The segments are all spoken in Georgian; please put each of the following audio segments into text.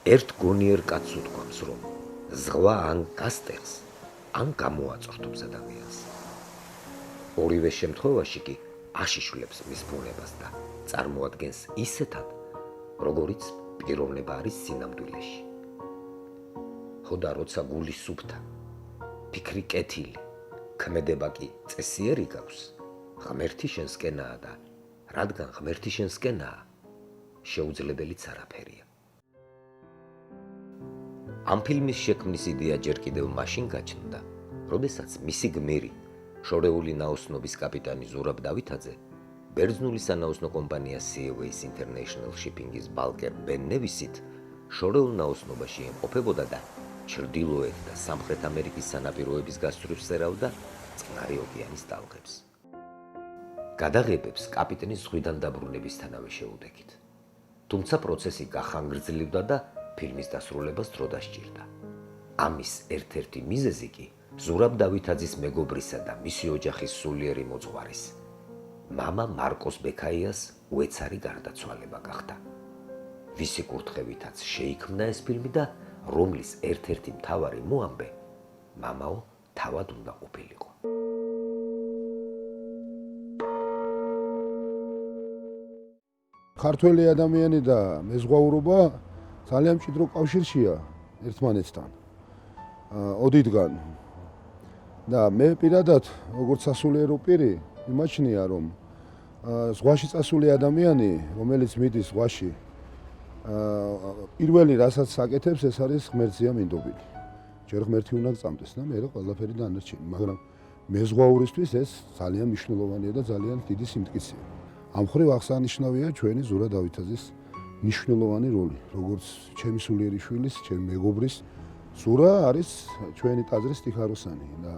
ერთ გონიერ კაცს უთქვამს, რომ ზღვა ან გასტეხს, ან გამოაწორთობს ადამიანს. ორივე შემთხვევაში კი აშიშვლებს მის ბუნებას და წარმოადგენს ისეთად, როგორიც პიროვნება არის სინამდვილეში. ხოდა როცა გული სუფთა, ფიქრი კეთილი, ქმედება კი წესიერი გაქვს, ღმერთი შენსკენაა და რადგან ღმერთი შენსკენაა, შეუძლებელიც არაფერია. ამ ფილმის შექმნის იდეა ჯერ კიდევ მაშინ გაჩნდა, როდესაც მისი გმირი, შორეული ნაოსნობის კაპიტანი ზურაბ დავითაძე, ბერძნული სანაოსნო კომპანია Seaways International Shipping-ის ბალკერ ბენ ნევისით შორეულ ნაოსნობაში იმყოფებოდა და ჩრდილოეთ და სამხრეთ ამერიკის სანაპიროების გასწვრივ სერავდა წყნარი ოკეანის ტალღებს. გადაღებებს კაპიტნის ზღვიდან დაბრუნებისთანავე შეუდექით. თუმცა პროცესი გახანგრძლივდა და ფილმის დასრულებას დრო დასჭირდა. ამის ერთ-ერთი მიზეზი კი ზურაბ დავითაძის მეგობრისა და მისი ოჯახის სულიერი მოძღვარის, მამა მარკოს ბექაიას უეცარი გარდაცვალება გახდა. ვისი კურთხევითაც შეიქმნა ეს ფილმი და რომლის ერთ-ერთი მთავარი მოამბე მამაო თავად უნდა ყოფილიყო. ქართველი ადამიანი და მეზღვაურობა ძალიან მჭიდრო კავშირშია ერთმანეთთან. ოდითგან. და მე პირადად, როგორც სასულიერო პირი, მიმაჩნია, რომ ზღვაში წასული ადამიანი, რომელიც მიდის ზღვაში, პირველი რასაც აკეთებს, ეს არის ღმერთზეა მინდობილი. ჯერ ღმერთი უნდა გწამდეს და მერე ყველაფერი დანარჩენი, მაგრამ მეზღვაურისთვის ეს ძალიან მნიშვნელოვანია და ძალიან დიდი სიმტკიცეა. ამ მხრივ აღსანიშნავია ჩვენი ზურაბ დავითაძის მნიშვნელოვანი როლი, როგორც ჩემი სულიერი შვილის, ჩემი მეგობრის. ზურა არის ჩვენი ტაძრის სტიქაროსანი და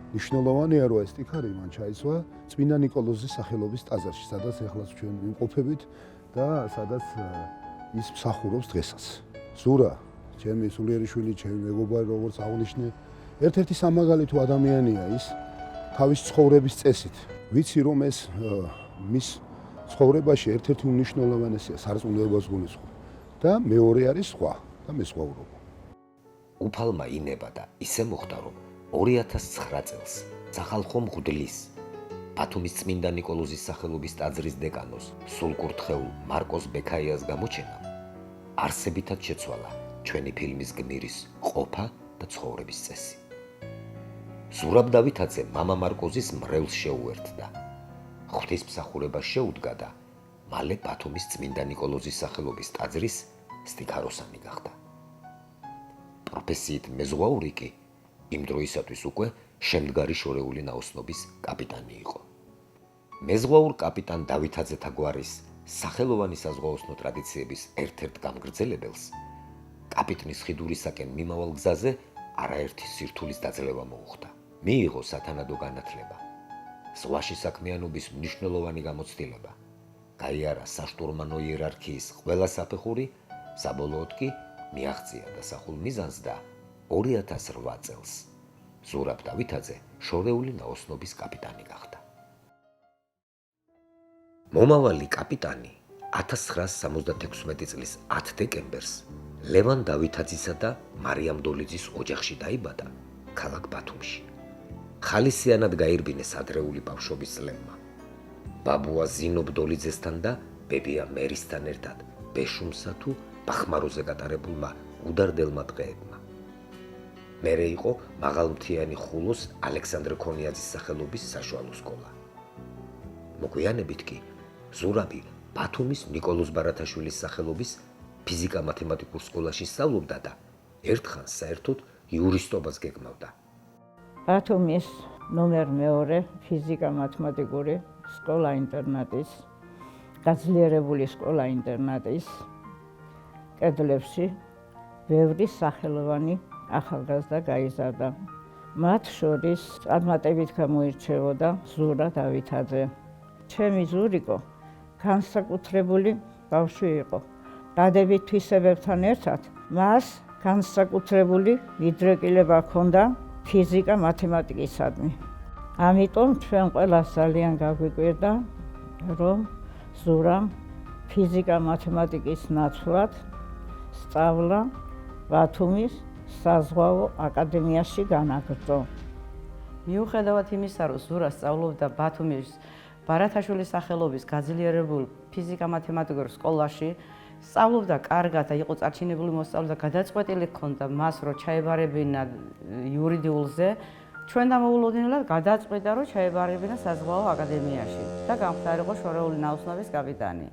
მნიშვნელოვანია, რომ ეს სტიქარი მან ჩაისვა წმინდა ნიკოლოზის სახელობის ტაძარში, სადაც ეხლაც ჩვენ ვიმყოფებით და სადაც ის მსახურობს დღესაც. ზურა, ჩემი სულიერი შვილი, ჩემი მეგობარი, როგორც აღნიშნე, ერთ-ერთი სამაგალითო ადამიანია ის თავის ცხოვრების წესით. ვიცი, რომ ეს მის ცხოვრებაში ერთ-ერთი უნიშნულოვანესია სარწმუნოებას გულისხმობ და მეორე არის სხვა და მეზღვაურობა. უფალმა ინება და ისე მოხდა, რომ 2009 წელს სახალხო მღვდლის ბათუმის წმინდა ნიკოლოზის სახელობის ტაძრის დეკანოს სულკურთხეულ მარკოს ბექაიას გამოჩენამ არსებითად შეცვალა ჩვენი ფილმის გმირის ყოფა და ცხოვრების წესი. ზურაბ დავითაძე მამა მარკოზის მრევლს შეუერთდა. ღვთისმსახურებას შეუდგა და მალე ბათუმის წმინდა ნიკოლოზის სახელობის ტაძრის სტიქაროსანი გახდა. პროფესიით მეზღვაური კი იმ დროისათვის უკვე შემდგარი შორეული ნაოსნობის კაპიტანი იყო. მეზღვაურ კაპიტან დავითაძეთა გვარის სახელოვანი საზღვაოსნო ტრადიციების ერთ-ერთ გამგრძელებელს კაპიტნის ხიდურისაკენ მიმავალ გზაზე არაერთი სირთულის დაძლევა მოუხდა. მიიღო სათანადო განათლება, ზღვაში საქმიანობის მნიშვნელოვანი გამოცდილება, გაიარა საშტურმანო იერარქიის ყველა საფეხური, საბოლოოდ კი მიაღწია დასახულ მიზანს და 2008 წელს ზურაბ დავითაძე შორეული ნაოსნობის კაპიტანი გახდა. მომავალი კაპიტანი 1976 წლის 10 დეკემბერს ლევან დავითაძისა და მარიამ დოლიძის ოჯახში დაიბადა ქალაქ ბათუმში. ხალისიანად გაირბინეს ადრეული ბავშვობის წლებმა. ბაბუა ზინობ დოლიძესთან და ბებია მერისთან ერთად ბეშუმსა თუ ბახმაროზე გატარებულმა უდარდელმა დღეებმა. მერე იყო მაღალმთიანი ხულოს ალექსანდრე ქონიაძის სახელობის საშუალო სკოლა. მოგვიანებით კი ზურაბი ბათუმის ნიკოლოზ ბარათაშვილის სახელობის ფიზიკა-მათემატიკურ სკოლაში სწავლობდა და ერთხანს საერთოდ იურისტობას გეგმავდა. ბათუმის ნომერ მეორე ფიზიკა-მათემატიკური სკოლა-ინტერნატის, გაძლიერებული სკოლა-ინტერნატის კედლებში ბევრი სახელოვანი ახალგაზრდა გაიზარდა. მათ შორის წარმატებით გამოირჩეოდა ზურა დავითაძე. ჩემი ზურიკო განსაკუთრებული ბავშვი იყო. დადებით თვისებებთან ერთად მას განსაკუთრებული მიდრეკილება ჰქონდა ფიზიკა-მათემატიკისადმი. ამიტომ ჩვენ ყველას ძალიან გაგვიკვირდა, რომ ზურამ ფიზიკა-მათემატიკის ნაცვლად სწავლა ბათუმის საზღვაო აკადემიაში განაგრძო. მიუხედავად იმისა, რომ ზურა სწავლობდა ბათუმის ბარათაშვილის სახელობის გაძლიერებულ ფიზიკა-მათემატიკურ სკოლაში, სწავლობდა კარგად და იყო წარჩინებული მოსწავლე და გადაწყვეტილი ჰქონდა მას, რომ ჩაებარებინა იურიდიულზე, ჩვენ დამოულოდნელად გადაწყვიტა, რომ ჩაებარებინა საზღვაო აკადემიაში და გამხდარიყო შორეული ნაოსნობის კაპიტანი.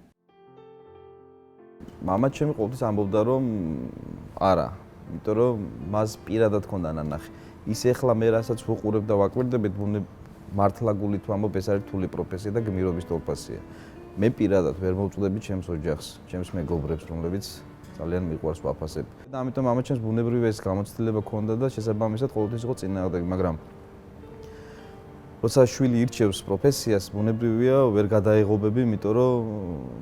მამა ჩემი ყოველთვის ამბობდა, რომ არა, იმიტომ რომ მას პირადად ჰქონდა ნანახი. ის ეხლა მე რასაც ვუყურებ და ვაკვირდებით, მართლა გულით ვამბობ, ეს არის რთული პროფესია და გმირობის თვალსაზრისია. მე პირადად ვერ მოვწოდები ჩემს ოჯახს, ჩემს მეგობრებს, რომლებიც ძალიან მიყვარს ვაფასებ. და ამიტომ მამა ჩემს ბუნებრივი ეს გამოცდილება ჰქონდა და შესაბამისად ყოველთვის იყო წინააღმდეგი, მაგრამ როცა შვილი ირჩევს პროფესიას, ბუნებრივია ვერ გადაეღობები, იმიტომ რომ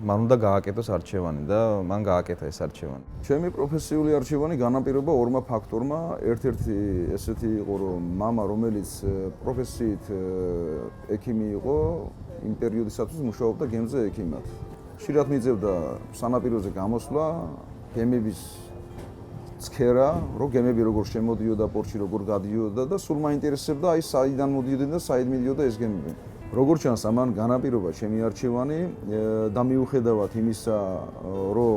მან უნდა გააკეთოს არჩევანი და მან გააკეთა ეს არჩევანი. ჩემი პროფესიული არჩევანი განაპირობა ორმა ფაქტორმა. ერთ-ერთი ესეთი იყო, რომ მამა, რომელიც პროფესიით ექიმი იყო, იმ პერიოდისათვის მუშაობდა გემზე ექიმად. ხშირად მიძებდა სანაპიროზე გამოსვლა, გემების ცქერა, რომ გემები როგორ შემოდიოდა, პორტში როგორ გადიოდა და სულ მაინტერესებდა აი საიდან მოდიოდნენ და საიდ მიდიოდა ეს გემები. როგორც ჩანს, ამან განაპირობა ჩემი არჩევანი და მიუხედავად იმისა, რომ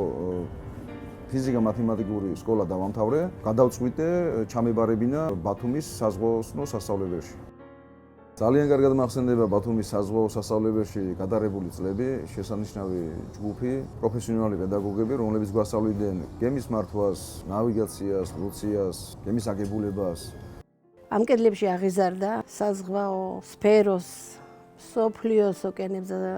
ფიზიკა-მათემატიკური სკოლა დავამთავრე, გადავწყვიტე ჩამებარებინა ბათუმის საზღვაოსნო სასწავლებელში. ძალიან კარგად მახსენდება ბათუმის საზღვაო სასწავლებელში გადარებული წლები, შესანიშნავი ჯგუფი, პროფესიონალი პედაგოგები, რომლებიც გვასწავლიდნენ გემის მართვას, ნავიგაციას, ლუციას, გემის აგებულებას. ამ კედლებში აღიზარდა საზღვაო სფეროს, სოფლიოს ოკეანეებს და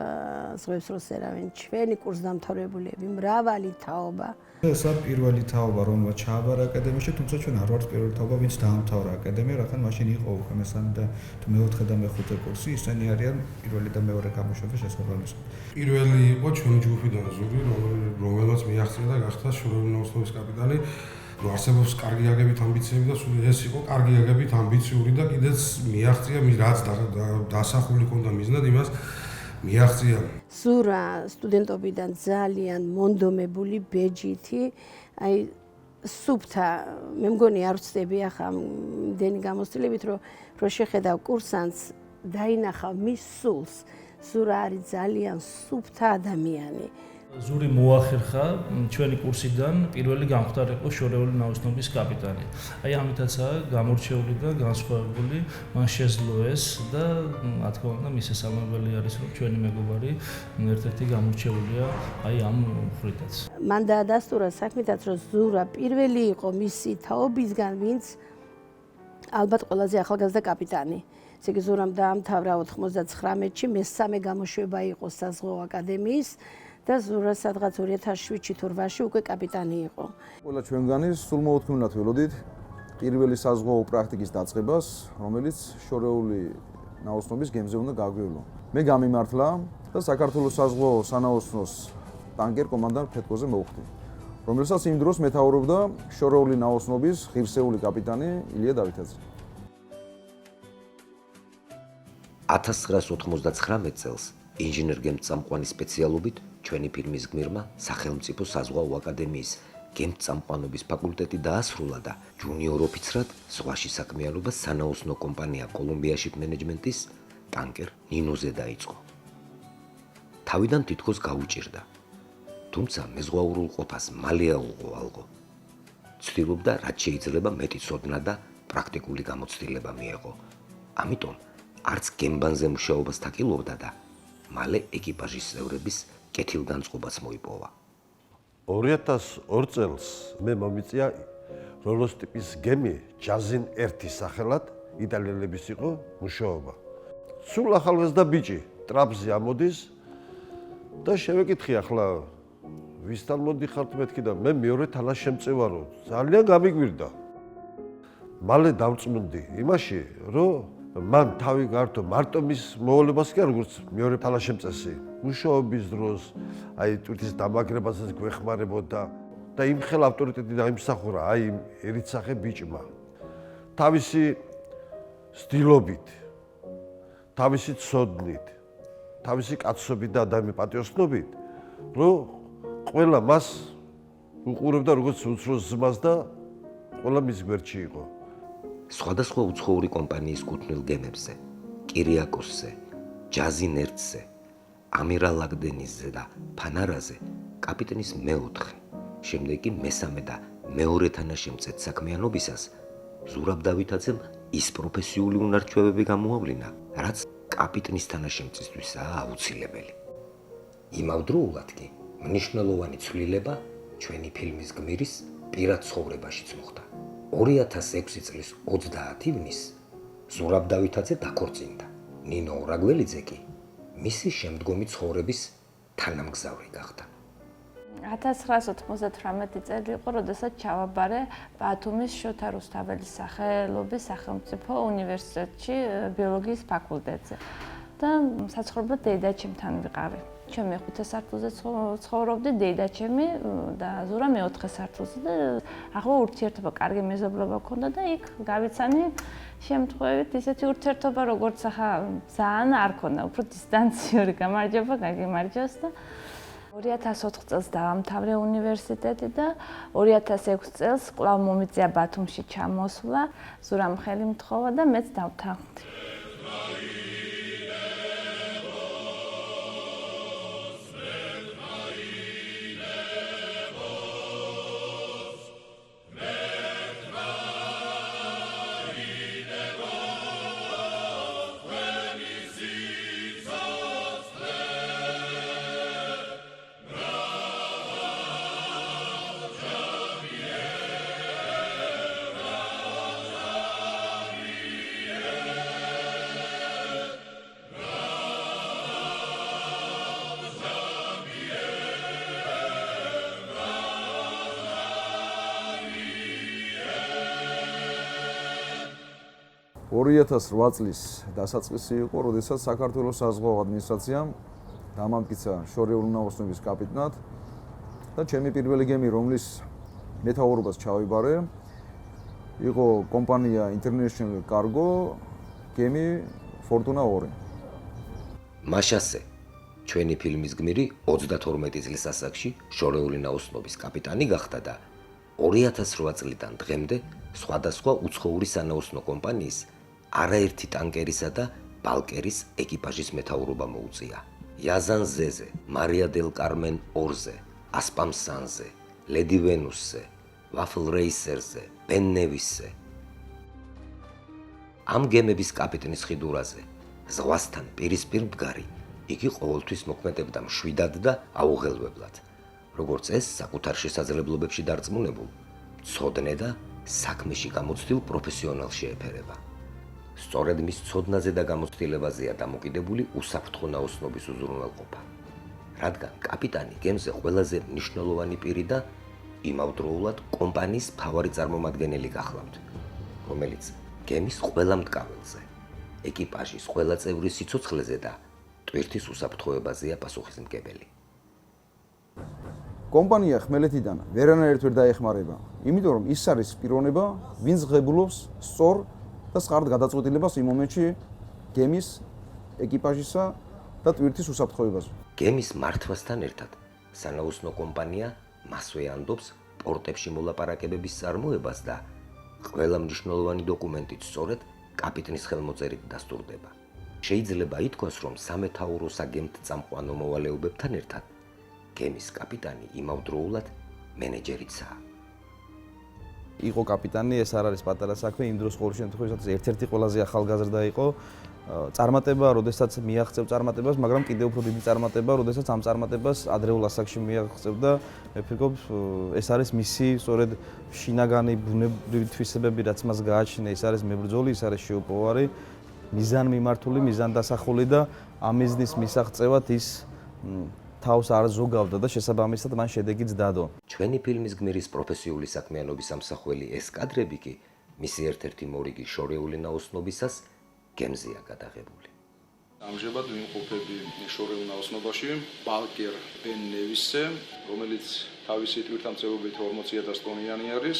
ზღვებს რო სერავენ ჩვენი კურსდამთავრებულები, მრავალი თაობა. ესა პირველი თაობა, რომელმაც ჩააბარა აკადემიაში, თუმცა ჩვენ არ ვართ პირველი თაობა, ვინც დაამთავრა აკადემია, რადგან მაშინ იყო უკვე მესამე და მეოთხე და მეხუთე კურსი, ისინი არიან პირველი და მეორე გამოშვების შესაბამისად. პირველი იყო ჩვენი ჯგუფიდან ზური, რომელმაც მიაღწია და გახდა შორეული ნაოსნობის კაპიტანი. არსებობს კარგი აგებით ამბიციები და სულ ეს იყო კარგი აგებით ამბიციური და კიდეც მიაღწია რაც დასახული ჰქონდა მიზნად იმას მიაღწია. ზურა სტუდენტობიდან ძალიან მონდომებული ბეჯითი, აი სუფთა, მე მგონი არ ვცდები ახლა იმდენი გამოცდილებით, რომ შეხედავ კურსანტს დაინახავ მის სულს. ზურა არის ძალიან სუფთა ადამიანი. ზური მოახერხა ჩვენი კურსიდან პირველი გამხდარიყო შორეული ნაოსნობის კაპიტანი. აი ამითაცაა გამორჩეული და განსხვავებული, მან შეძლო ეს და რა თქმა უნდა მის შესაძლებელი არის რომ ჩვენი მეგობარი ერთ-ერთი გამორჩეულია აი ამ მხრიდაც. მან დაადასტურა საქმითაც რომ ზურა პირველი იყო მისი თაობისგან, ვინც ალბათ ყველაზე ახალგაზრდა კაპიტანი. ესე იგი ზურამ დაამთავრა 99-ში, მესამე გამოშვება იყო საზღვაო აკადემიის. და ზურა სადღაც 2007-ში თუ 2008-ში უკვე კაპიტანი იყო. ყველა ჩვენგანი სულ მოუთმენლად ველოდით პირველი საზღვაო პრაქტიკის დაწყებას, რომელიც შორეული ნაოსნობის გემზე უნდა გაგვივლო. მე გამიმართლა და საქართველოს საზღვაო სანაოსნოს ტანკერ კომანდანტ ფეთქოზე მოვხდი, რომელსაც იმ დროს მეთაურობდა შორეული ნაოსნობის ღირსეული კაპიტანი ილია დავითაძე. 1999 წელს ინჟინერ-გემთწამყვანი სპეციალობით ჩვენი ფირმის გმირმა სახელმწიფო საზღვაო აკადემიის გემთწამყვანობის ფაკულტეტი დაასრულა და ჯუნიორ ოფიცრად ზღვაში საქმიანობა სანაოსნო კომპანია კოლუმბიაში მენეჯმენტის ტანკერ ნინოზე დაიწყო. თავიდან თითქოს გაუჭირდა, თუმცა მეზღვაურულ ყოფას მალე აუღო ალღო. ცდილობდა რაც შეიძლება მეტი ცოდნა და პრაქტიკული გამოცდილება მიეღო. ამიტომ არც გემბანზე მუშაობას თაკილობდა და მალე ეკიპაჟის წევრების კეთილგანწყობაც მოიპოვა. 2002 წელს მე მომიწია როლოს ტიპის გემი ჯაზინ 1 სახელად იტალიელების იყო მუშაობა. სულ ახალგაზრდა ბიჭი ტრაპზე ამოდის და შევეკითხი ახლა ვისთან მოდიხართ მეთქი და მე მეორე თანაშემწევარო ძალიან გამიგვირდა. მალე დავწმუნდი იმაში, რომ მან თავი გართო მარტო მის მოვალებას კი არ როგორც მეორე თანაშემწესი მუშაობის დროს აი ტვირთის დამაგრებასაც გვეხმარებოდა და იმ ხელ ავტორიტეტი დაიმსახურა აი ერიცახე ბიჭმა თავისი სტილობით, თავისი ცოდნით, თავისი კაცობით და ადამიანის პატიოსნობით, რომ ყველა მას უყურებდა როგორც უცროს ძმას და ყველა მის გვერდში იყო. სხვადასხვა უცხოური კომპანიის კუთვნილ გემებზე, კირიაკოსზე, ჯაზინერტზე, ამირალაგდენიზზე და ფანარაზე კაპიტნის მეოთხე, შემდეგ კი მესამე და მეორე თანაშემწედ საქმიანობისას ზურაბ დავითაძემ ის პროფესიული უნარჩვევები გამოავლინა, რაც კაპიტნის თანაშემწისთვისაა აუცილებელი. იმავდროულად კი მნიშვნელოვანი ცვლილება ჩვენი ფილმის გმირის პირად ცხოვრებაშიც მოხდა. 2006 წლის 30 ივნისს ზურაბ დავითაძე დაქორწინდა. ნინო ორაგველიძე კი მისი შემდგომი ცხოვრების თანამგზავრი გახდა. 1998 წელი იყო, როდესაც ჩავაბარე ბათუმის შოთა რუსთაველის სახელობის სახელმწიფო უნივერსიტეტში ბიოლოგიის ფაკულტეტზე და საცხოვრებლად დეიდაჩემთან ვიყავი. ჩემი 5 სართულზე ცხოვრობდი, დეიდაჩემი და ზურა მე-4 სართულზე და ახლა ურთიერთობა, კარგი მეზობლობა ჰქონდა და იქ გავიცანი შემთხვევით ისეთი ურთიერთობა, როგორც ახლა ძალიან არ ქონდა, უფრო დისტანციური გამარჯობა, გაგიმარჯოს და 2004 წელს დაამთავრე უნივერსიტეტი და 2006 წელს კვლავ მომიწია ბათუმში ჩამოსვლა, ზურამ ხელი მთხოვა და მეც დავთანხმდი. $2008 წლის დასაწყისი იყო, როდესაც საქართველოს საზღვაო ადმინისტრაციამ დამამტკიცა შორეული უნაოსნობის კაპიტნად და ჩემი პირველი გემი, რომლის მეთაურობას ჩავიბარე, იყო კომპანია International Cargo, გემი Fortuna 2. მაშასე ჩვენი ფილმის გმირი 32 წლის ასაკში შორეული ნაოსნობის კაპიტანი გახდა და 2008 წლიდან დღემდე სხვადასხვა უცხოური სანაოსნო კომპანიის არაერთი ტანკერისა და ბალკერის ეკიპაჟის მეთაურობა მოუწია. იაზან ზეზე, მარია დელ კარმენ 2-ზე, ასპამ სანზე, ლედი ვენუსზე, ვაფლ რეისერზე, ბენ ნევისზე. ამ გემების კაპიტნის ხიდურაზე, ზღვასთან პირისპირ მდგარი, იგი ყოველთვის მოქმედებდა მშვიდად და აუღელვებლად, როგორც ეს საკუთარ შესაძლებლობებში დარწმუნებულ, ცოდნე და საქმეში გამოცდილ პროფესიონალს შეეფერება. სწორედ მის ცოდნაზე და გამოცდილებაზეა დამოკიდებული უსაფრთხო ნაოსნობის უზრუნველყოფა, რადგან კაპიტანი გემზე ყველაზე მნიშვნელოვანი პირი და იმავდროულად კომპანიის მთავარი წარმომადგენელი გახლავთ, რომელიც გემის ყველა მტკაველზე, ეკიპაჟის ყველა წევრის სიცოცხლეზე და ტვირთის უსაფრთხოებაზეა პასუხისმგებელი. კომპანია ხმელეთიდან ვერანაირად ვერ დაეხმარება, იმიტომ რომ ის არის პიროვნება, ვინც ღებულობს სწორ და სხარდ გადაწყვეტილებას იმ მომენტში გემის ეკიპაჟისა და ტვირთის უსაფრთხოებაზე. გემის მართვასთან ერთად სანაოსნო კომპანია მასვე ანდობს პორტებში მოლაპარაკებების წარმოებას და ყველა მნიშვნელოვანი დოკუმენტით სწორედ კაპიტნის ხელმოწერით დასტურდება. შეიძლება ითქვას, რომ სამეთაურო საგემთ წამყვანო მოვალეობებთან ერთად გემის კაპიტანი იმავდროულად მენეჯერიცაა. იყო კაპიტანი, ეს არ არის პატარა საქმე, იმ დროს ყოველ შემთხვევაში ერთ-ერთი ყველაზე ახალგაზრდა იყო. წარმატება, როდესაც მიაღწევ წარმატებას, მაგრამ კიდევ უფრო დიდი წარმატება, როდესაც ამ წარმატებას ადრეულ ასაკში მიაღწევდა. მე ვფიქრობ, ეს არის მისი სწორედ შინაგანი ბუნებრივი თვისებები, რაც მას გააჩნია, ეს არის მებრძოლი, ეს არის შეუპოვარი, მიზანმიმართული, მიზანდასახული და ამ მიზნის მისაღწევად ის თავს არ ზოგავდა და შესაბამისად მან შედეგიც დადო. ჩვენი ფილმის გმირის პროფესიული საქმიანობის ამსახველი ეს კადრები კი მისი ერთ-ერთი მორიგი შორეული ნაოსნობისას გემზეა გადაღებული. ამჟამად ვიმყოფები შორეულ ნაოსნობაში ბალკერ ბენ ნევისზე, რომელიც თავისი ტვირთამცველობით 40,000 ტონიანი არის,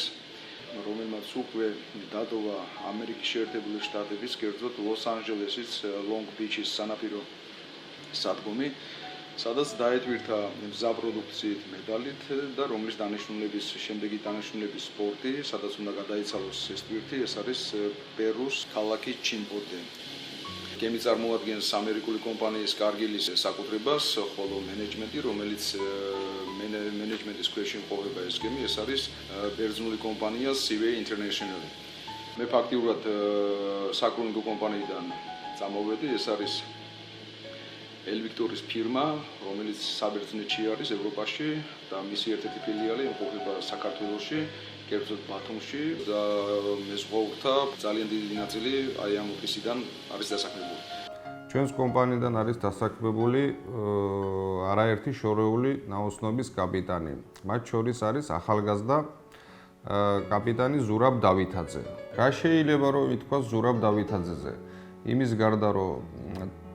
რომელმაც უკვე დატოვა ამერიკის შეერთებული შტატების, კერძოდ ლოს-ანჯელესის ლონგ-ბიჩის სანაპირო სადგომი. სადაც დაეთვირთა მზა პროდუქციით მედალით და რომლის დანიშნულების შემდეგი დანიშნულების სპორტი, სადაც უნდა გადაიცალოს ეს ტვირთი, ეს არის პერუს ქალაქი ჩიმპოტე. გემი წარმოადგენს ამერიკული კომპანიის კარგილის საკუთრებას, ხოლო მენეჯმენტი, რომელიც მენეჯმენტის ქვეშ იმყოფება ეს გემი, ეს არის ბერძნული კომპანია Seaway International. მე ფაქტიურად საკრუნინგო კომპანიიდან წამოვედი, ეს არის ელვიქტორის ფირმა, რომელიც საბერძნეთში არის ევროპაში და მისი ერთ-ერთი ფილიალი იმყოფება საქართველოში, კერძოდ ბათუმში და მეზღვაურთა ძალიან დიდი ნაწილი აი ამ ოფისიდან არის დასაქმებული. ჩვენს კომპანიიდან არის დასაქმებული არაერთი შორეული ნაოსნობის კაპიტანი. მათ შორის არის ახალგაზრდა კაპიტანი ზურაბ დავითაძე. რა შეიძლება რომ ითქვას ზურაბ დავითაძეზე? იმის გარდა რომ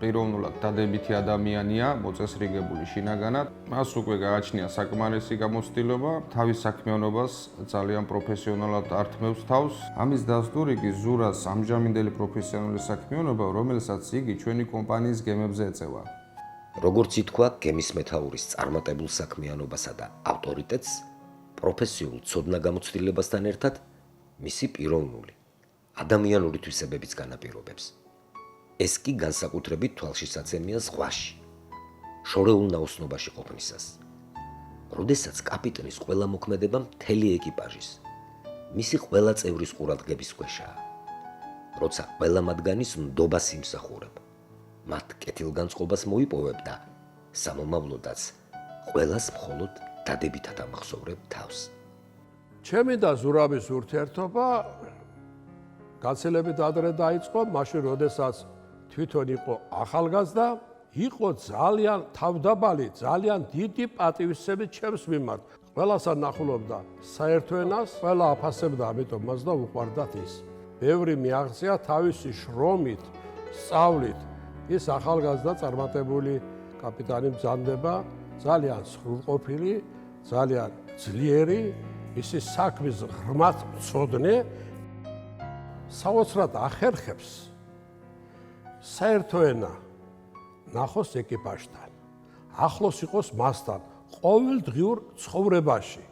პიროვნულად დადებითი ადამიანია, მოწესრიგებული შინაგანად, მას უკვე გააჩნია საკმარისი გამოცდილება, თავის საქმიანობას ძალიან პროფესიონალად ართმევს თავს. ამის დასტური კი ზურას ამჟამინდელი პროფესიონალური საქმიანობა, რომელსაც იგი ჩვენი კომპანიის გემებზე ეწევა. როგორც ითქვა, გემის მეთაურის წარმატებულ საქმიანობასა და ავტორიტეტს პროფესიულ ცოდნა-გამოცდილებასთან ერთად მისი პიროვნული, ადამიანური თვისებებიც განაპირობებს. ეს კი განსაკუთრებით თვალშისაცემია ზღვაში, შორეულ ნაოსნობაში ყოფნისას. როდესაც კაპიტნის ყველა მოქმედება მთელი ეკიპაჟის, მისი ყველა წევრის ყურადღების ქვეშაა. როცა ყველა მათგანის ნდობას იმსახურებ, მათ კეთილგანწყობას მოიპოვებ და სამომავლოდაც ყველას მხოლოდ დადებითად ამახსოვრებ თავს. ჩემი და ზურაბის ურთიერთობა გაცილებით ადრე დაიწყო, მაშინ როდესაც თვითონ იყო ახალგაზრდა, იყო ძალიან თავდაბალი, ძალიან დიდი პატივისცემით ჩემს მიმართ. ყველასთან ნახულობდა საერთო ენას, ყველა აფასებდა, ამიტომ მას და უყვარდათ ის. ბევრი მიაღწია თავისი შრომით, სწავლით. ის ახალგაზრდა წარმატებული კაპიტანი ბრძანდება, ძალიან სრულყოფილი, ძალიან ძლიერი, მისი საქმის ღრმად მცოდნე, საოცრად ახერხებს საერთო ენა ნახოს ეკიპაჟთან, ახლოს იყოს მასთან ყოველდღიურ ცხოვრებაში.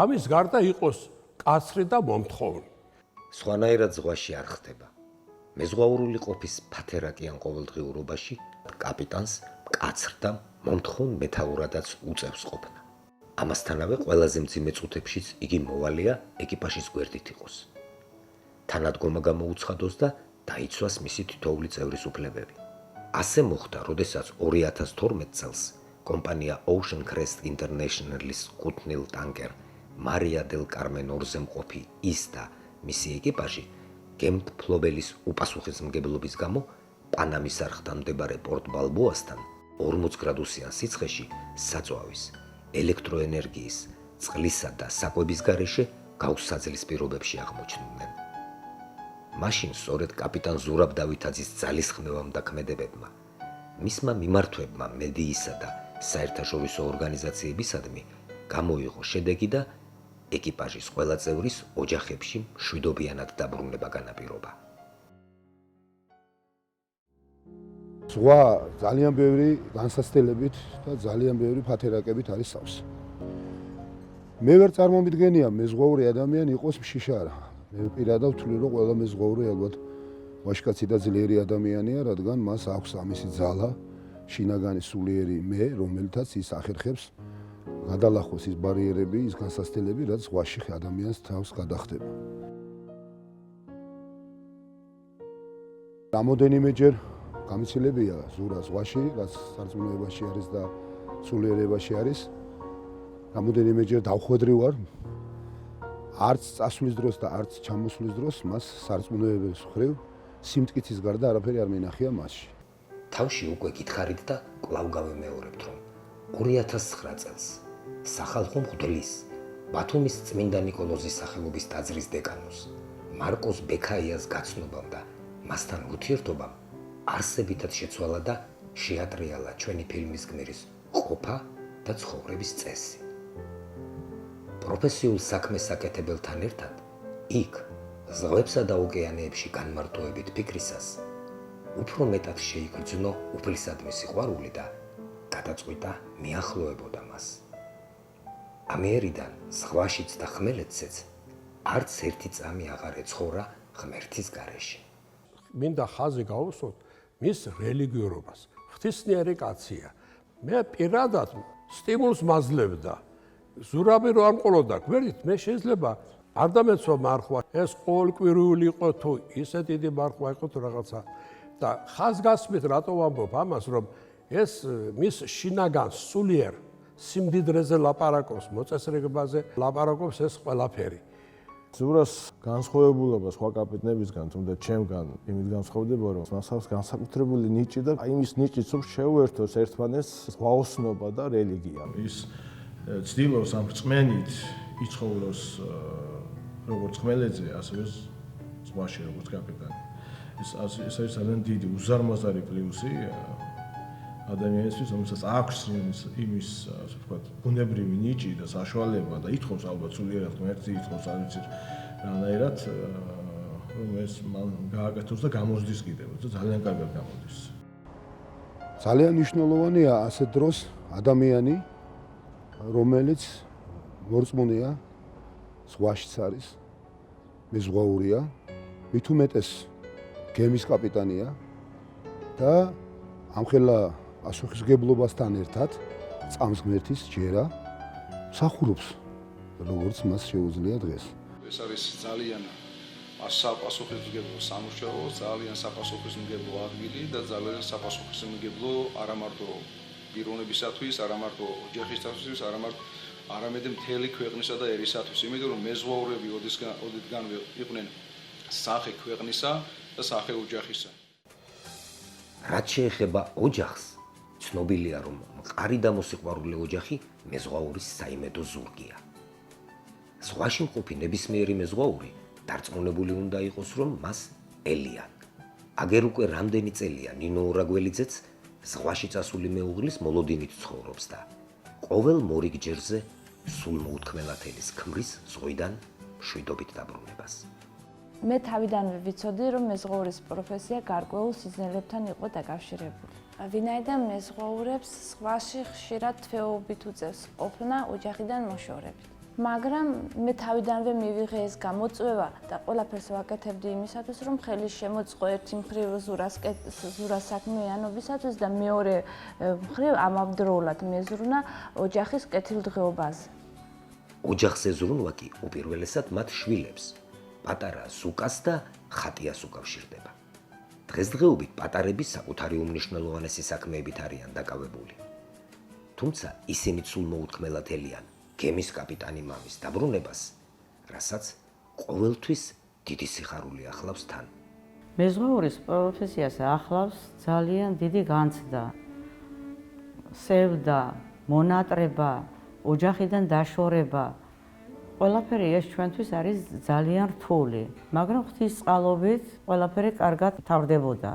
ამის გარდა იყოს კაცრი და მომთხოვნი. სხვანაირად ზღვაში არ ხდება. მეზღვაურული ყოფის ფათერაკიან ყოველდღიურობაში კაპიტანს მკაცრ და მომთხოვნ მეთაურადაც უწევს ყოფნა. ამასთანავე ყველაზე მძიმე წუთებშიც იგი მოვალეა ეკიპაჟის გვერდით იყოს. თანადგომა გამოუცხადოს და დაიცვას მისი თითოეული წევრის უფლებები. ასე მოხდა, როდესაც 2012 წელს კომპანია Ocean Crest International-ის კუთვნილ ტანკერ Maria del Carmen ორზე მყოფი ის და მისი ეკიპაჟი გემთფლობელის უპასუხისმგებლობის გამო პანამის არხთან მდებარე პორტ ბალბოასთან 40 გრადუსიან სიცხეში საწვავის, ელექტროენერგიის, წყლისა და საკვების გარეშე გაუსაძლის პირობებში აღმოჩნდნენ. მაშინ სწორედ კაპიტან ზურაბ დავითაძის ძალისხმევამ და ქმედებებმა, მისმა მიმართვებმა მედიისა და საერთაშორისო ორგანიზაციებისადმი გამოიღო შედეგი და ეკიპაჟის ყველა წევრის ოჯახებში მშვიდობიანად დაბრუნება განაპირობა. ზღვა ძალიან ბევრი განსაცდელებით და ძალიან ბევრი ფათერაკებით არის სავსე. მე ვერ წარმომიდგენია მეზღვაური ადამიანი იყოს მშიშარა. მე პირადად ვთვლი, რომ ყველა მეზღვაური ალბათ ვაჟკაცი და ძლიერი ადამიანია, რადგან მას აქვს ამისი ძალა, შინაგანი სულიერი მე, რომელთაც ის ახერხებს გადალახოს ის ბარიერები, ის განსაცდელები, რაც ზღვაში ადამიანს თავს გადახდება. რამოდენიმეჯერ გამცილებია ზურა ზღვაში, რაც სარწმუნოებაში არის და სულიერებაში არის. რამოდენიმეჯერ დავხვედრი ვარ. არც წასვლის დროს და არც ჩამოსვლის დროს მას სარწმუნოების მხრივ სიმტკიცის გარდა არაფერი არ მინახია მასში. თავში უკვე გითხარით და კვლავ გავემეორებთ, რომ 2009 წელს სახალხო მღვდლის ბათუმის წმინდა ნიკოლოზის სახელობის ტაძრის დეკანოს მარკოს ბექაიას გაცნობამ და მასთან ურთიერთობამ არსებითად შეცვალა და შეატრიალა ჩვენი ფილმის გმირის ყოფა და ცხოვრების წესი. პროფესიულ საქმეს აკეთებელთან ერთად იქ ზღვებსა და ოკეანეებში განმარტოებით ფიქრისას უფრო მეტად შეიგრძნო უფლისადმი სიყვარული და გადაწყვიტა მიახლოებოდა მას. ამიერიდან ზღვაშიც და ხმელეთზეც არც ერთი წამი აღარ ეცხოვრა ღმერთის გარეშე. მინდა ხაზი გაუსვოთ მის რელიგიურობას. ღვთისმიერი კაცია. მე პირადად სტიმულს მაძლევდა. ზურაბი რო არ მყოლოდა გვერდით, მე შეიძლება არ დამეცვა მარხვა, ეს ყოველკვირეული იყო თუ ისე დიდი მარხვა იყო თუ რაღაცა. და ხაზგასმით რატო ვამბობ ამას, რომ ეს მის შინაგან სულიერ სიმდიდრეზე ლაპარაკობს, მოწესრიგებაზე ლაპარაკობს ეს ყველაფერი. ზურას განსხვავებულობა სხვა კაპიტნებისგან, თუნდაც ჩემგან იმით განსხვავდება, რომ მას აქვს განსაკუთრებული ნიჭი და აი იმის ნიჭიც რომ შეუერთოს ერთმანეთს ზღვაოსნობა და რელიგია. ის ცდილობს ამ რწმენით იცხოვროს როგორც ხმელეთზე, ასევე ზღვაში როგორც კაპიტანი. ეს არის ძალიან დიდი უზარმაზარი პლუსი ადამიანისთვის, რომელსაც აქვს იმის, ასე ვთქვათ, ბუნებრივი ნიჭი და საშუალება და ითხოვს ალბათ სულიერად ღმერთი, ითხოვს არ ვიცი რანაირად, რომ ეს მან გააკეთოს და გამოსდის კიდევ და ძალიან კარგად გამოდის. ძალიან მნიშვნელოვანია ასეთ დროს ადამიანი, რომელიც მორწმუნეა, ზღვაშიც არის, მეზღვაურია, მით უმეტეს გემის კაპიტანია და ამხელა პასუხისმგებლობასთან ერთად წამს ღმერთის ჯერა მსახურობს, როგორც მას შეუძლია დღეს. ეს არის ძალიან საპასუხისმგებლო სამუშაო, ძალიან საპასუხისმგებლო ადგილი და ძალიან საპასუხისმგებლო არა მარტო პიროვნებისათვის, არა მარტო ოჯახისათვის, არამედ მთელი ქვეყნისა და ერისათვის, იმიტომ რომ მეზღვაურები ოდითგანვე იყვნენ სახე ქვეყნისა და სახე ოჯახისა. რაც შეეხება ოჯახს, ცნობილია, რომ მყარი და მოსიყვარულე ოჯახი მეზღვაურის საიმედო ზურგია. ზღვაში მყოფი ნებისმიერი მეზღვაური დარწმუნებული უნდა იყოს, რომ მას ელია. აგერ უკვე რამდენი წელია ნინო ურაგველიძეც ზღვაში წასული მეუღლის მოლოდინით ცხოვრობს და ყოველ მორიგჯერზე სულმოუთქმელათელის ქმრის ზღვიდან მშვიდობით დაბრუნებას. მე თავიდანვე ვიცოდი, რომ მეზღვაურის პროფესია გარკვეულ სიზნელებთან იყო დაკავშირებული. ვინაიდან მეზღვაურებს ზღვაში ხშირად თვეობით უწევს ყოფნა ოჯახიდან მოშორებით. მაგრამ მე თავიდანვე მივიღე ეს გამოწვევა და ყველაფერს ვაკეთებდი იმისათვის, რომ ხელი შემოწყო ერთი მხრივ ზურას საქმიანობისათვის და მეორე მხრივ ამავდროულად მეზრუნა ოჯახის კეთილდღეობაზე. ოჯახზე ზრუნვა კი უპირველესად მათ შვილებს, პატარა ზუკას და ხატიას უკავშირდება. დღესდღეობით პატარები საკუთარი უმნიშვნელოვანესი საქმეებით არიან დაკავებული. თუმცა ისინი სულმოუთქმელად ელიან გემის კაპიტანი მამის დაბრუნებას, რასაც ყოველთვის დიდი სიხარული ახლავს თან. მეზღვაურის პროფესიას ახლავს ძალიან დიდი განცდა, სევდა, მონატრება, ოჯახიდან დაშორება. ყველაფერი ეს ჩვენთვის არის ძალიან რთული, მაგრამ ღვთისწყალობით ყველაფერი კარგად თავდებოდა.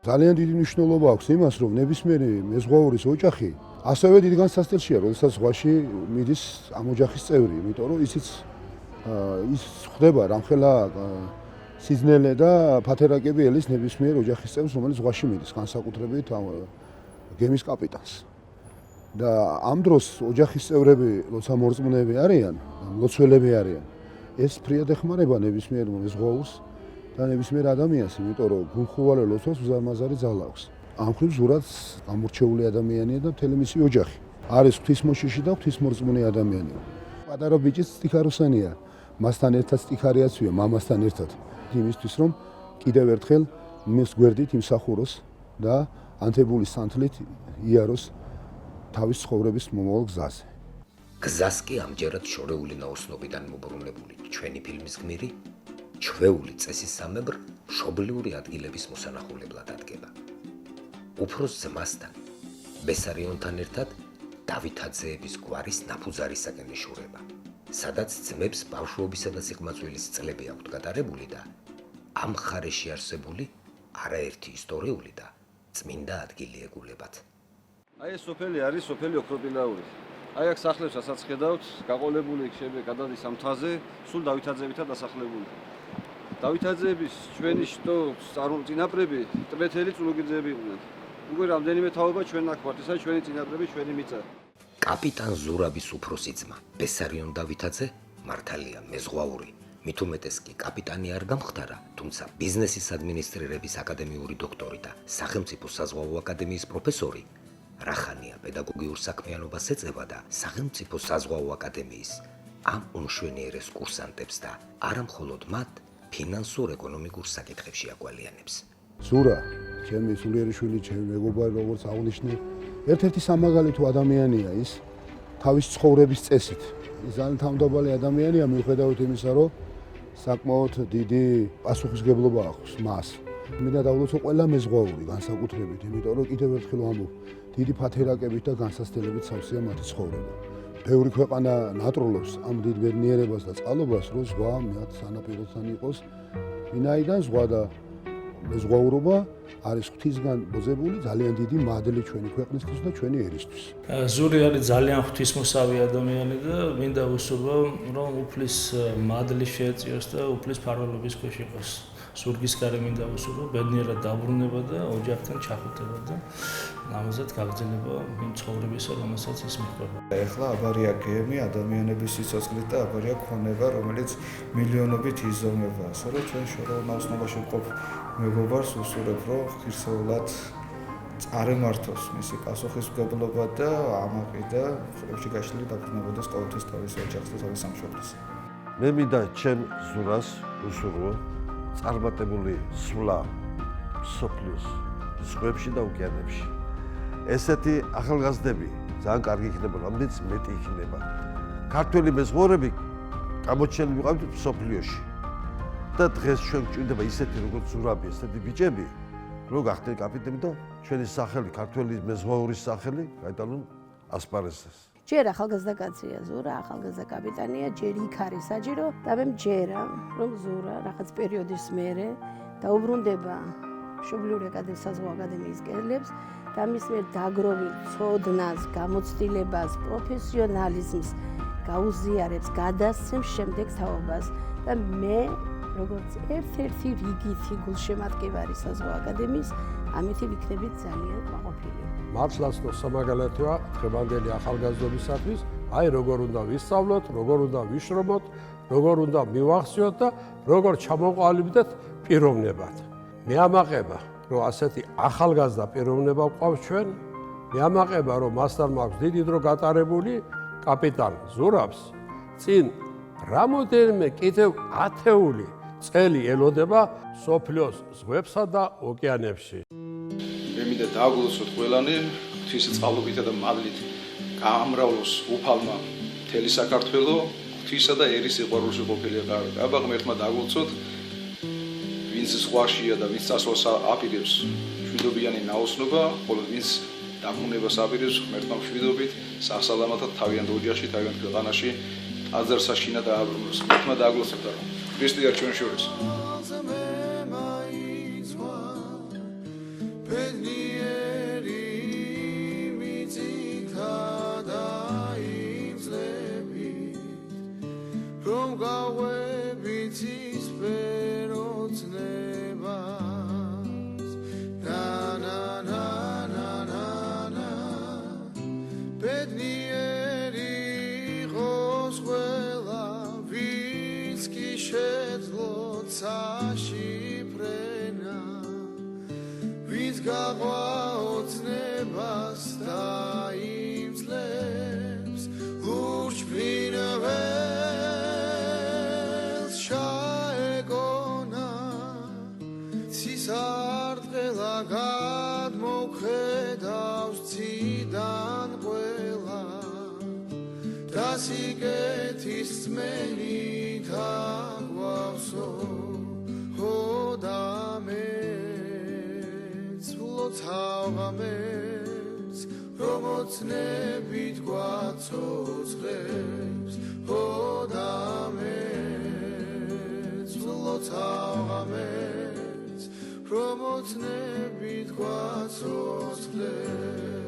ძალიან დიდი მნიშვნელობა აქვს იმას, რომ ნებისმიერი მეზღვაურის ოჯახი ასევე დიდ განსაცდელშია, როდესაც ზღვაში მიდის ამ ოჯახის წევრი, იმიტომ რომ ის ხდება რამხელა სიზნელე და ფათერაკები ელის ნებისმიერ ოჯახის წევრს, რომელიც ზღვაში მიდის, განსაკუთრებით გემის კაპიტანს. და ამ დროს ოჯახის წევრები, როცა მორწმუნეები არიან, მლოცველები არიან, ეს ფრიად ეხმარება ნებისმიერ მეზღვაურს და ნებისმიერ ადამიანს, იმიტომ რომ გულხუვალე ლოცვას უზარმაზარი ძალა აქვს. ამ მხრივ ზურაც გამორჩეული ადამიანია და მთელი მისი ოჯახი არის ღვთისმოშიში და ღვთისმორწმუნე ადამიანი. პატარა ბიჭიც სტიქაროსანია, მასთან ერთად სტიქარიაცვია, მამასთან ერთად. იმისთვის რომ კიდევ ერთხელ მის გვერდით იმსახუროს და ანთებული სანთლით იაროს თავის ცხოვრების მომავალ გზაზე. გზას კი ამჯერად შორეული ნაოსნობიდან მობრუნებული ჩვენი ფილმის გმირი ჩვეული წესისამებრ მშობლიური ადგილების მოსანახულებლად ადგება. უფროს ძმასთან, ბესარიონთან ერთად დავითაძეების გვარის ნაფუძარისაკენ ეშურება, სადაც ძმებს ბავშვობისა და სიყმაწვილის წლები აქვთ გატარებული და ამ მხარეში არსებული არაერთი ისტორიული და წმინდა ადგილი ეგულებათ. აი ეს სოფელი არის სოფელი ოქროპილაური. აი აქ სახლებს რასაც ხედავთ, გაყოლებული იქნება გადადის ამ მთაზე, სულ დავითაძეებითა დასახლებული. დავითაძეების ჩვენი შტოს წინაპრები ტბეთელი წულუკიძეები იყვნენ. უკვე რამდენიმე თაობა ჩვენ აქ ვართ, ეს არის ჩვენი წინაპრები, ჩვენი მიწა. კაპიტან ზურაბის უფროსი ძმა ბესარიონ დავითაძე მართალია მეზღვაური, მით უმეტეს კი კაპიტანი არ გამხდარა, თუმცა ბიზნესის ადმინისტრირების აკადემიური დოქტორი და სახელმწიფო საზღვაო აკადემიის პროფესორი რახანია პედაგოგიურ საქმიანობას ეწევა და სახელმწიფო საზღვაო აკადემიის ამ უმშვენიერეს კურსანტებს და არა მხოლოდ მათ ფინანსურ-ეკონომიკურ საკითხებში აკვალიანებს. ზურა, ჩემი სულიერი შვილი, ჩემი მეგობარი, როგორც აღნიშნე, ერთ-ერთი სამაგალითო ადამიანია ის თავის ცხოვრების წესით. ის ძალიან თავმდაბალი ადამიანია, მიუხედავად იმისა, რომ საკმაოდ დიდი პასუხისგებლობა აქვს მას. მინდა დავულოცო ყველა მეზღვაური განსაკუთრებით, იმიტომ რომ კიდევ ერთხელ ვამბობ, დიდი ფათერაკებით და განსაცდელებით სავსეა მათი ცხოვრება. ბევრი ქვეყანა ნატროლობს ამ დიდ ბედნიერებას და წყალობას, რომ ზღვა მათ სანაპიროსთან იყოს. ვინაიდან ზღვა და მეზღვაურობა არის ღვთისგან ბოზებული ძალიან დიდი მადლი ჩვენი ქვეყნისთვის და ჩვენი ერისთვის. ზური არის ძალიან ღვთისმოსავი ადამიანი და მინდა ვუსურვო, რომ უფლის მადლი შეეწიოს და უფლის ფარველობის ქვეშ იყოს. ზურგის გარე მინდა ვუსურვო, ბედნიერად დაბრუნება და ოჯახთან ჩახუტება და ამაზად გაგრძელება იმ ცხოვრებისა, რომელსაც ის მიყვება. ეხლა აბარია გემი ადამიანების სიცოცხლით და აბარია ქონება, რომელიც მილიონობით იზომება. სწორედ ჩვენ შორეულ ნაოსნობაში მყოფ მეგობარს ვუსურებ, რომ ღირსეულად წარემართოს მისი პასუხისმგებლობა და ამაყი და ხლებში გაშლილი დაბრუნებოდეს ყოველთვის თავის ოჯახს და თავის სამშობლოს. მე მინდა ჩემ ზურას უსურვო წარმატებული სვლა სოფლიოს ზღვებში და ოკეანეებში. ესეთი ახალგაზრდები ძალიან კარგი იქნება, რამდენიც მეტი იქნება. ქართველი მეზღვაურები გამოჩენილი ვიყავით სოფლიოში. და დღეს ჩვენ გვჭირდება ისეთი როგორც ზურაბი, ესეთი ბიჭები, რომ გახდნენ კაპიტანი და ჩვენი სახელი, ქართველი მეზღვაურის სახელი გაიტანონ ასპარეზზე. ჯერ ახალგაზრდა კაცია ზურა, ახალგაზრდა კაპიტანია, ჯერ იქ არის საჭირო და მე მჯერა, რომ ზურა რაღაც პერიოდის მერე დაუბრუნდება მშობლიური საზღვაო აკადემიის კედლებს და მის მიერ დაგროვილ ცოდნას, გამოცდილებას, პროფესიონალიზმს გაუზიარებს, გადასცემს შემდეგ თაობას და მე როგორც ერთ-ერთი რიგითი გულშემატკივარი საზღვაო აკადემიის ამითი ვიქნებით ძალიან მაყოფილი. მართლაც სამაგალითოა დღევანდელი ახალგაზრდობისათვის, აი როგორ უნდა ვისწავლოთ, როგორ უნდა ვიშრომოთ, როგორ უნდა მივახციოთ და როგორ ჩამოყალიბდეთ პიროვნებად. მე ამაყება, რომ ასეთი ახალგაზრდა პიროვნება გვყავს ჩვენ, მე ამაყება, რომ მასთან მაქვს დიდი დრო გატარებული კაპიტან ზურაბს, წინ რამოდენიმე კიდევ ათეული წელი ელოდება სოფლიოს ზღვებსა და ოკეანებში. მე მინდა დაგვილოცოთ ყველანი ღვთის წყალობითა და მადლით გაამრავლოს უფალმა მთელი საქართველო ღვთისა და ერის სიყვარულში ყოფილიყო. აბა ღმერთმა დაგვილოცოთ, ვინც ზღვაშია და ვინც წასვლას აპირებს მშვიდობიანი ნაოსნობა, ხოლო ვინც დაბრუნებას აპირებს ღმერთმა მშვიდობით, სასალამათად თავიანთ ოჯახში, თავიანთ ქვეყანაში აზრსაშინა დააბრუნოს. ღმერთმა დაგვილოცოთ და ქრისტე არ ჩვენ შორის. გაყვაოცნებას დაიმძლებს ლურჯფრინველს ჩაეგონა ცისარტყელა გადმოხედავს ციდან ყველა და სიკეთის წმენით აგვავსო ჰოდამე თავღამებს რომოცნებით გვაცოცხლებს ჰოდამებს თავღამებს რომოცნებით გვაცოცხლებს